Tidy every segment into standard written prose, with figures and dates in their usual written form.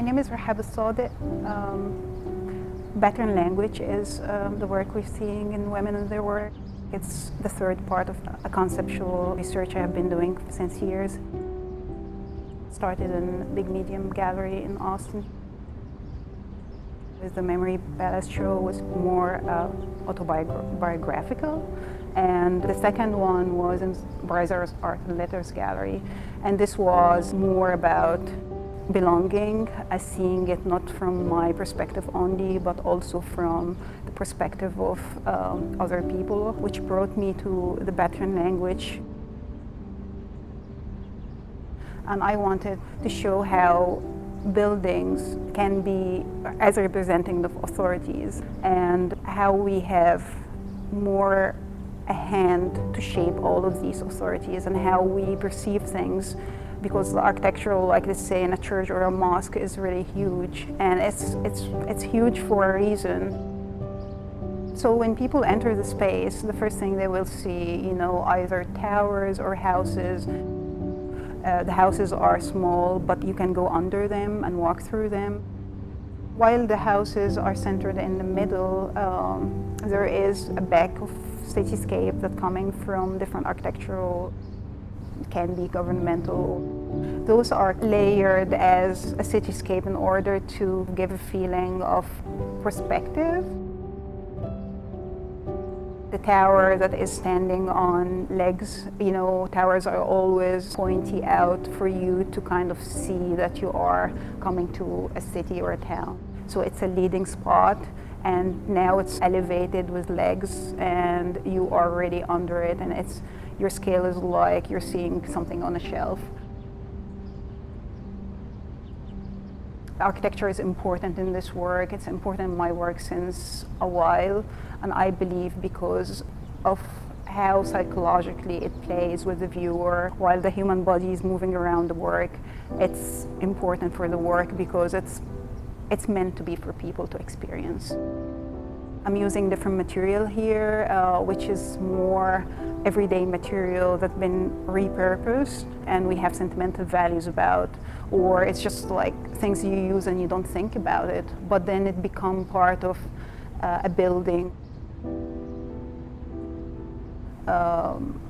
name is Rehab El Sadek. Pattern language is the work we're seeing in women and their work. It's the third part of a conceptual research I have been doing since years. Started in a big medium gallery in Austin. With the Memory Palace show was more autobiographical. And the second one was in Bryzer's Art and Letters Gallery. And this was more about belonging, seeing it not from my perspective only, but also from the perspective of other people, which brought me to the pattern language. And I wanted to show how buildings can be as representing the authorities and how we have more a hand to shape all of these authorities and how we perceive things, because the architectural, like let's say in a church or a mosque, is really huge, and it's huge for a reason. So when people enter the space, the first thing they will see, either towers or houses. The houses are small, but you can go under them and walk through them. While the houses are centered in the middle, there is a back of cityscape that's coming from different architectural, can be governmental. Those are layered as a cityscape in order to give a feeling of perspective. The tower that is standing on legs, towers are always pointy out for you to kind of see that you are coming to a city or a town. So it's a leading spot, and now it's elevated with legs and you are already under it, and your scale is like you're seeing something on a shelf. Architecture is important in this work. It's important in my work since a while, and I believe because of how psychologically it plays with the viewer. While the human body is moving around the work, it's important for the work because it's meant to be for people to experience. I'm using different material here, which is more everyday material that's been repurposed and we have sentimental values about, or it's just like things you use and you don't think about it, but then it becomes part of a building.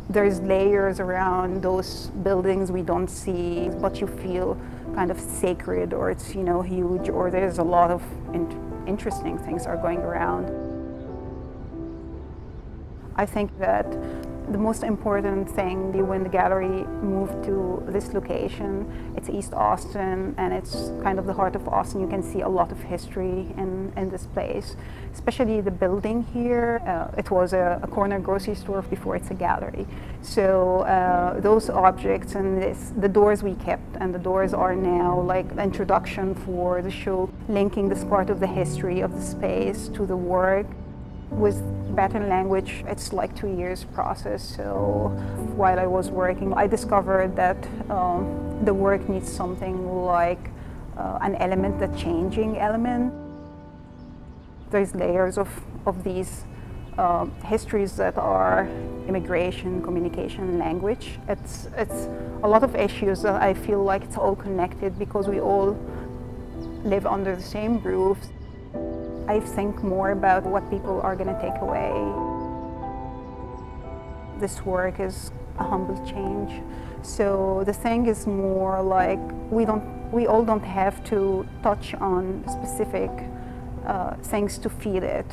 There's layers around those buildings we don't see, but you feel kind of sacred, or it's huge, or there's a lot of interesting things are going around. I think that the most important thing when the gallery moved to this location, it's East Austin, and it's kind of the heart of Austin. You can see a lot of history in this place, especially the building here. It was a corner grocery store before it's a gallery. So those objects and the doors we kept, and the doors are now like an introduction for the show, linking this part of the history of the space to the work. With pattern language, it's like 2 years process. So while I was working, I discovered that the work needs something like an element, the changing element. There's layers of these histories that are immigration, communication, language. It's a lot of issues that I feel like it's all connected because we all live under the same roof. I think more about what people are going to take away. This work is a humble change. So the thing is more like we all don't have to touch on specific things to feel it.